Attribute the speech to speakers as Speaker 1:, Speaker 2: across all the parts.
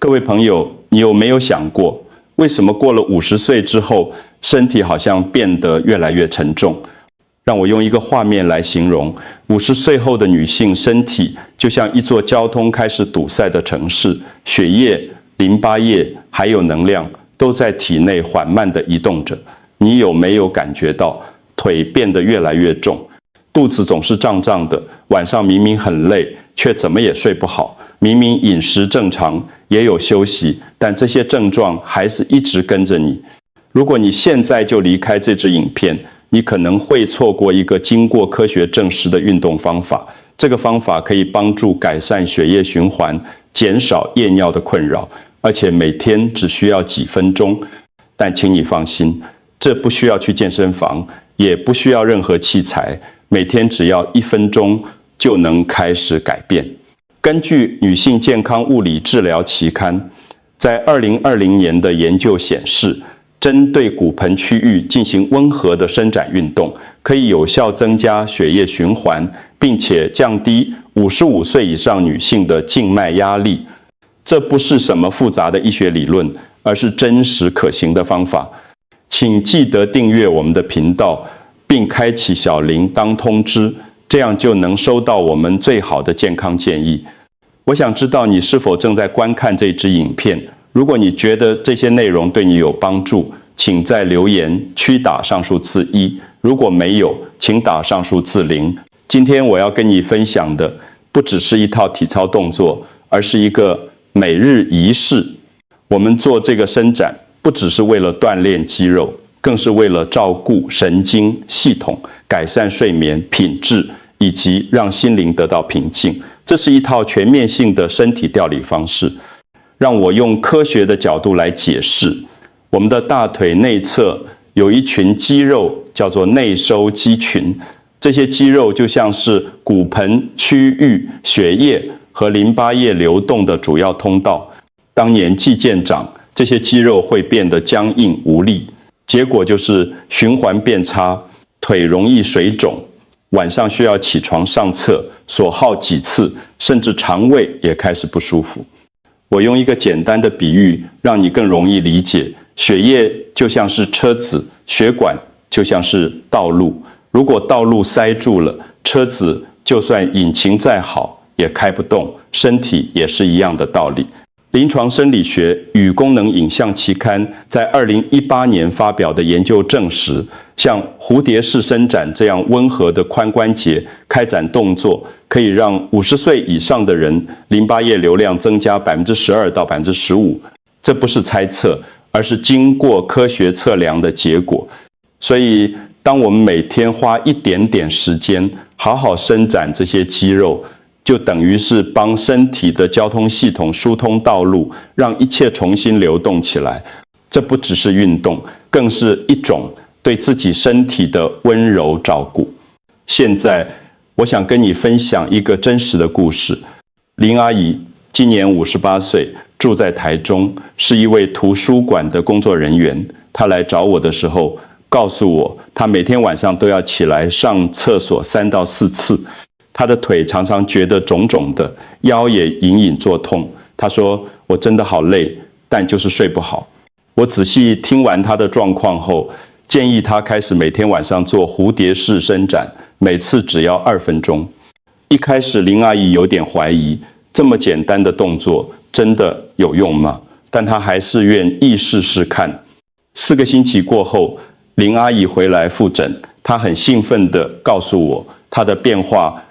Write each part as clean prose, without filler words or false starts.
Speaker 1: 各位朋友，你有没有想过，为什么过了50岁之后，身体好像变得越来越沉重？让我用一个画面来形容：50岁后的女性身体就像一座交通开始堵塞的城市，血液、淋巴液还有能量都在体内缓慢地移动着。你有没有感觉到腿变得越来越重，肚子总是胀胀的，晚上明明很累，却怎么也睡不好？明明饮食正常，也有休息，但这些症状还是一直跟着你。如果你现在就离开这支影片，你可能会错过一个经过科学证实的运动方法。这个方法可以帮助改善血液循环，减少夜尿的困扰，而且每天只需要几分钟。但请你放心，这不需要去健身房，也不需要任何器材，每天只要1分钟就能开始改变。根据《女性健康物理治疗期刊》在2020年的研究显示，针对骨盆区域进行温和的伸展运动，可以有效增加血液循环，并且降低55岁以上女性的静脉压力。这不是什么复杂的医学理论，而是真实可行的方法。请记得订阅我们的频道，并开启小铃铛通知，这样就能收到我们最好的健康建议。我想知道你是否正在观看这支影片。如果你觉得这些内容对你有帮助，请在留言区打上数字1；如果没有，请打上数字0。今天我要跟你分享的不只是一套体操动作，而是一个每日仪式。我们做这个伸展，不只是为了锻炼肌肉，更是为了照顾神经系统，改善睡眠品质，以及让心灵得到平静。这是一套全面性的身体调理方式。让我用科学的角度来解释。我们的大腿内侧有一群肌肉，叫做内收肌群。这些肌肉就像是骨盆区域血液和淋巴液流动的主要通道。当年纪渐长，这些肌肉会变得僵硬无力，结果就是循环变差，腿容易水肿，晚上需要起床上厕所好几次，甚至肠胃也开始不舒服。我用一个简单的比喻，让你更容易理解。血液就像是车子，血管就像是道路。如果道路塞住了，车子就算引擎再好，也开不动。身体也是一样的道理。临床生理学与功能影像期刊在2018年发表的研究证实，像蝴蝶式伸展这样温和的髋关节开展动作，可以让50岁以上的人淋巴液流量增加12%到15%。这不是猜测，而是经过科学测量的结果。所以，当我们每天花一点点时间好好伸展这些肌肉，就等于是帮身体的交通系统疏通道路，让一切重新流动起来。这不只是运动，更是一种对自己身体的温柔照顾。现在，我想跟你分享一个真实的故事。林阿姨今年58岁，住在台中，是一位图书馆的工作人员。她来找我的时候，告诉我，她每天晚上都要起来上厕所3到4次。他的腿常常觉得肿肿的，腰也隐隐作痛。他说：“我真的好累，但就是睡不好。”我仔细听完他的状况后，建议他开始每天晚上做蝴蝶式伸展，每次只要2分钟。一开始林阿姨有点怀疑，这么简单的动作真的有用吗？但她还是愿意试试看。4个星期过后，林阿姨回来复诊，她很兴奋地告诉我她的变化。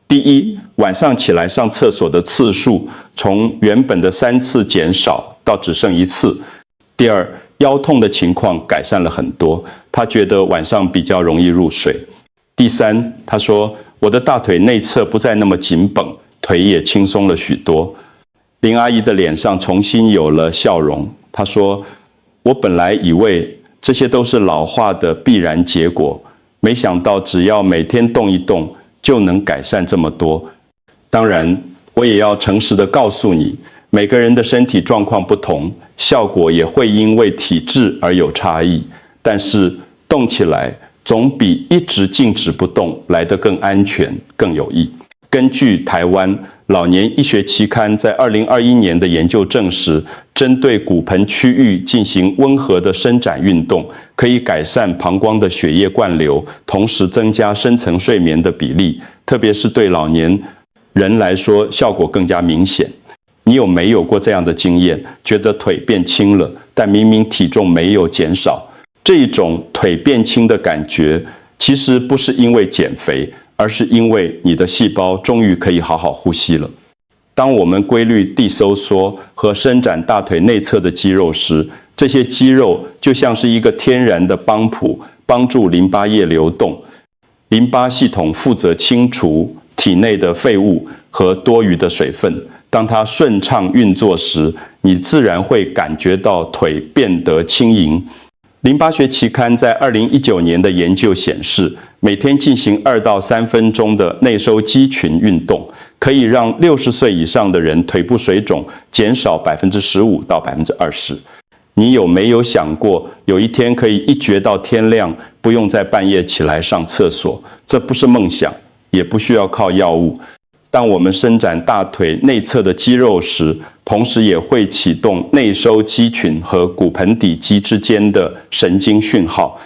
Speaker 1: 第一，晚上起来上厕所的次数从原本的3次减少到只剩1次。第二，腰痛的情况改善了很多，他觉得晚上比较容易入睡。第三，他说我的大腿内侧不再那么紧绷，腿也轻松了许多。林阿姨的脸上重新有了笑容，她说：“我本来以为这些都是老化的必然结果，没想到只要每天动一动，就能改善这么多。当然，我也要诚实的告诉你，每个人的身体状况不同，效果也会因为体质而有差异。但是动起来总比一直静止不动来得更安全、更有益。根据台湾老年医学期刊在2021年的研究证实，针对骨盆区域进行温和的伸展运动，可以改善膀胱的血液灌流，同时增加深层睡眠的比例，特别是对老年人来说，效果更加明显。你有没有过这样的经验？觉得腿变轻了，但明明体重没有减少？这种腿变轻的感觉，其实不是因为减肥，而是因为你的细胞终于可以好好呼吸了。当我们规律地收缩和伸展大腿内侧的肌肉时，这些肌肉就像是一个天然的帮浦，帮助淋巴液流动。淋巴系统负责清除体内的废物和多余的水分。当它顺畅运作时，你自然会感觉到腿变得轻盈。淋巴学期刊在2019年的研究显示，每天进行2到3分钟的内收肌群运动，可以让60岁以上的人腿部水肿减少15%到20%。你有没有想过，有一天可以一觉到天亮，不用在半夜起来上厕所？这不是梦想，也不需要靠药物。当我们伸展大腿内侧的肌肉时，同时也会启动内收肌群和骨盆底肌之间的神经讯号。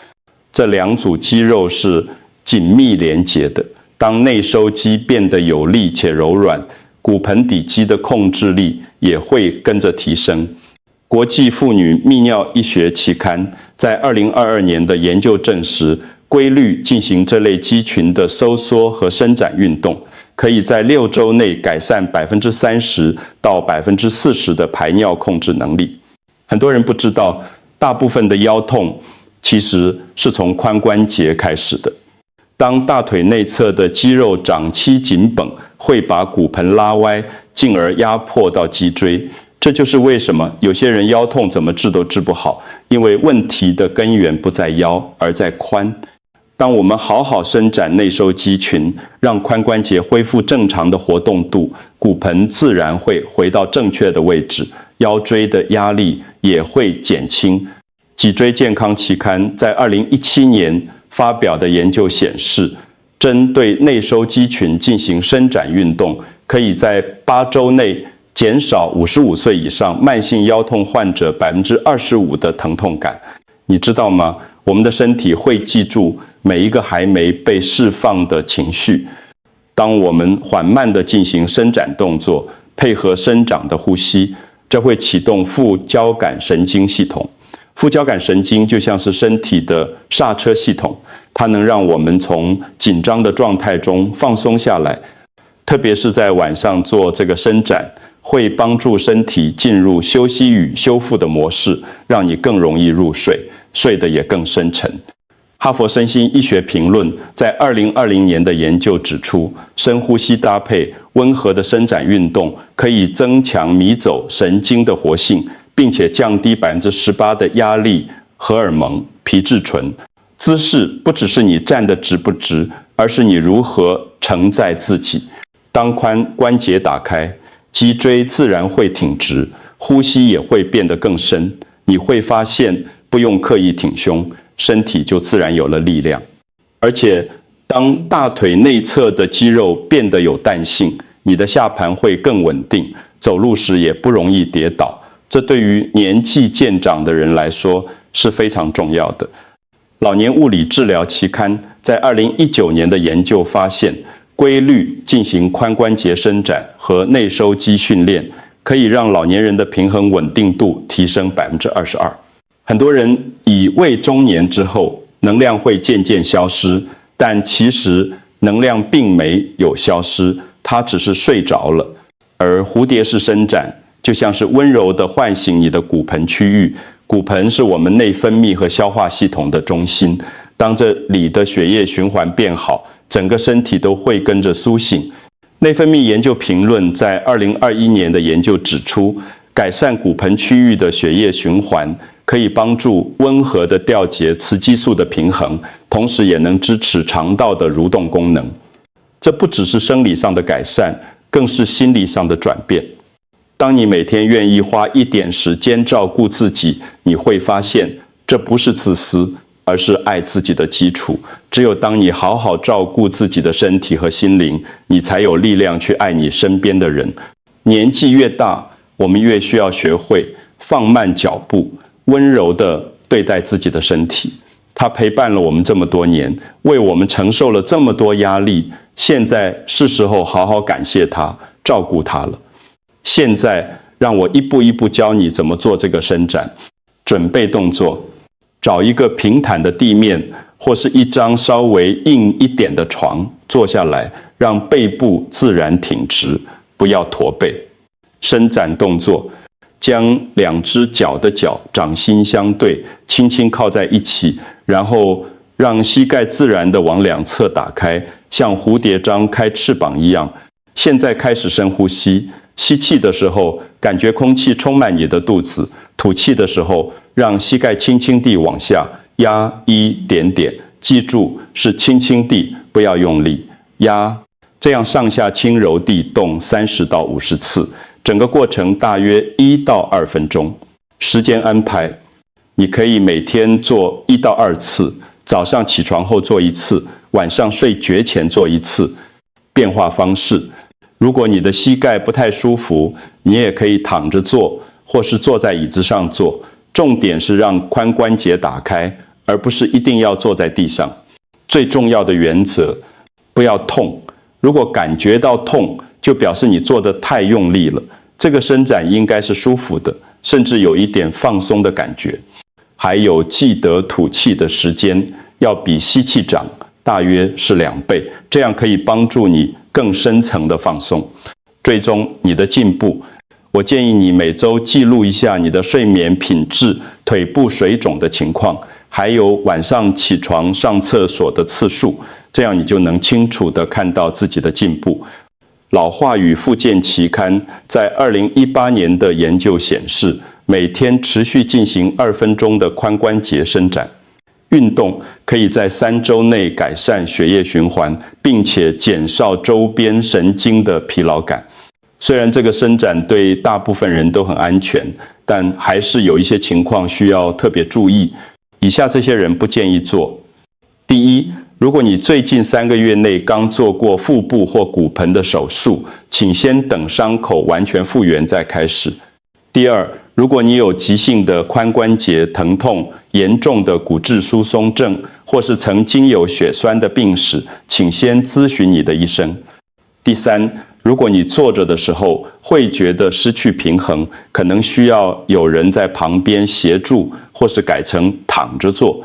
Speaker 1: 这两组肌肉是紧密连结的。当内收肌变得有力且柔软，骨盆底肌的控制力也会跟着提升。国际妇女泌尿医学期刊在2022年的研究证实，规律进行这类肌群的收缩和伸展运动，可以在6周内改善30%到40%的排尿控制能力。很多人不知道，大部分的腰痛其实是从髋关节开始的。当大腿内侧的肌肉长期紧绷，会把骨盆拉歪，进而压迫到脊椎。这就是为什么有些人腰痛怎么治都治不好，因为问题的根源不在腰，而在髋。当我们好好伸展内收肌群，让髋关节恢复正常的活动度，骨盆自然会回到正确的位置，腰椎的压力也会减轻。脊椎健康期刊在2017年发表的研究显示，针对内收肌群进行伸展运动，可以在8周内减少55岁以上慢性腰痛患者25%的疼痛感。你知道吗？我们的身体会记住每一个还没被释放的情绪。当我们缓慢地进行伸展动作，配合生长的呼吸，这会启动副交感神经系统。副交感神经就像是身体的刹车系统，它能让我们从紧张的状态中放松下来，特别是在晚上做这个伸展，会帮助身体进入休息与修复的模式，让你更容易入睡，睡得也更深沉。哈佛身心医学评论在2020年的研究指出，深呼吸搭配温和的伸展运动，可以增强迷走神经的活性，并且降低18%的压力荷尔蒙皮质醇。姿势不只是你站得直不直，而是你如何承载自己。当髋关节打开，脊椎自然会挺直，呼吸也会变得更深。你会发现，不用刻意挺胸，身体就自然有了力量。而且，当大腿内侧的肌肉变得有弹性，你的下盘会更稳定，走路时也不容易跌倒。这对于年纪渐长的人来说是非常重要的。老年物理治疗期刊在2019年的研究发现，规律进行髋关节伸展和内收肌训练，可以让老年人的平衡稳定度提升22%。很多人以为中年之后能量会渐渐消失，但其实能量并没有消失，它只是睡着了。而蝴蝶式伸展就像是温柔地唤醒你的骨盆区域，骨盆是我们内分泌和消化系统的中心。当这里的血液循环变好，整个身体都会跟着苏醒。内分泌研究评论在2021年的研究指出，改善骨盆区域的血液循环，可以帮助温和地调节雌激素的平衡，同时也能支持肠道的蠕动功能。这不只是生理上的改善，更是心理上的转变。当你每天愿意花一点时间照顾自己，你会发现这不是自私，而是爱自己的基础。只有当你好好照顾自己的身体和心灵，你才有力量去爱你身边的人。年纪越大，我们越需要学会放慢脚步，温柔地对待自己的身体。它陪伴了我们这么多年，为我们承受了这么多压力，现在是时候好好感谢它，照顾它了。现在让我一步一步教你怎么做这个伸展。准备动作：找一个平坦的地面，或是一张稍微硬一点的床，坐下来，让背部自然挺直，不要驼背。伸展动作：将两只脚的脚掌心相对，轻轻靠在一起，然后让膝盖自然地往两侧打开，像蝴蝶张开翅膀一样。现在开始深呼吸，吸气的时候，感觉空气充满你的肚子；吐气的时候，让膝盖轻轻地往下压一点点。记住，是轻轻地，不要用力压。这样上下轻柔地动30到50次，整个过程大约1到2分钟。时间安排：你可以每天做1到2次，早上起床后做1次，晚上睡觉前做1次。变化方式：如果你的膝盖不太舒服，你也可以躺着做，或是坐在椅子上做。重点是让髋关节打开，而不是一定要坐在地上。最重要的原则：不要痛。如果感觉到痛，就表示你做得太用力了。这个伸展应该是舒服的，甚至有一点放松的感觉。还有，记得吐气的时间要比吸气长，大约是2倍，这样可以帮助你更深层的放松。追踪你的进步，我建议你每周记录一下你的睡眠品质、腿部水肿的情况，还有晚上起床上厕所的次数，这样你就能清楚地看到自己的进步。老化与复健期刊在2018年的研究显示，每天持续进行2分钟的髋关节伸展。运动可以在3周内改善血液循环，并且减少周边神经的疲劳感。虽然这个伸展对大部分人都很安全，但还是有一些情况需要特别注意。以下这些人不建议做。第一，如果你最近3个月内刚做过腹部或骨盆的手术，请先等伤口完全复原再开始。第二，如果你有急性的髋关节疼痛、严重的骨质疏松症，或是曾经有血栓的病史，请先咨询你的医生。第三，如果你坐着的时候会觉得失去平衡，可能需要有人在旁边协助，或是改成躺着做。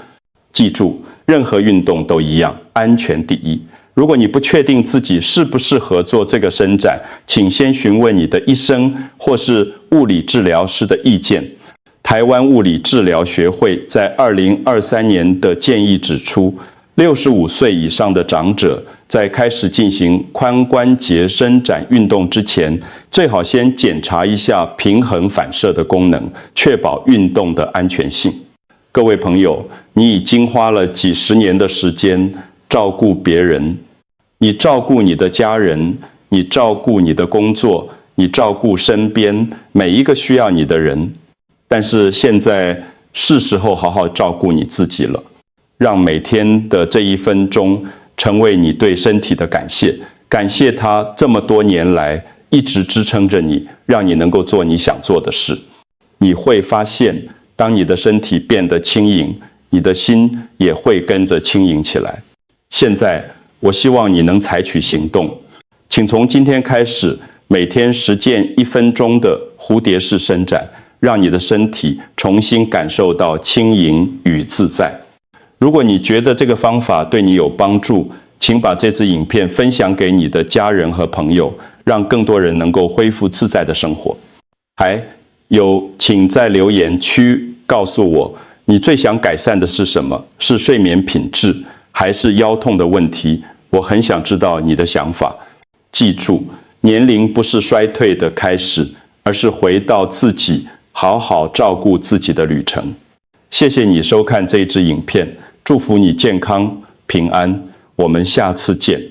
Speaker 1: 记住，任何运动都一样，安全第一。如果你不确定自己适不适合做这个伸展，请先询问你的医生或是物理治疗师的意见。台湾物理治疗学会在2023年的建议指出，65岁以上的长者在开始进行髋关节伸展运动之前，最好先检查一下平衡反射的功能，确保运动的安全性。各位朋友，你已经花了几十年的时间照顾别人，你照顾你的家人，你照顾你的工作，你照顾身边每一个需要你的人。但是现在是时候好好照顾你自己了，让每天的这1分钟成为你对身体的感谢，感谢它这么多年来一直支撑着你，让你能够做你想做的事。你会发现，当你的身体变得轻盈，你的心也会跟着轻盈起来。现在，我希望你能采取行动，请从今天开始，每天实践1分钟的蝴蝶式伸展，让你的身体重新感受到轻盈与自在。如果你觉得这个方法对你有帮助，请把这支影片分享给你的家人和朋友，让更多人能够恢复自在的生活。还有，请在留言区告诉我，你最想改善的是什么？是睡眠品质，还是腰痛的问题？我很想知道你的想法。记住，年龄不是衰退的开始，而是回到自己好好照顾自己的旅程。谢谢你收看这支影片，祝福你健康平安，我们下次见。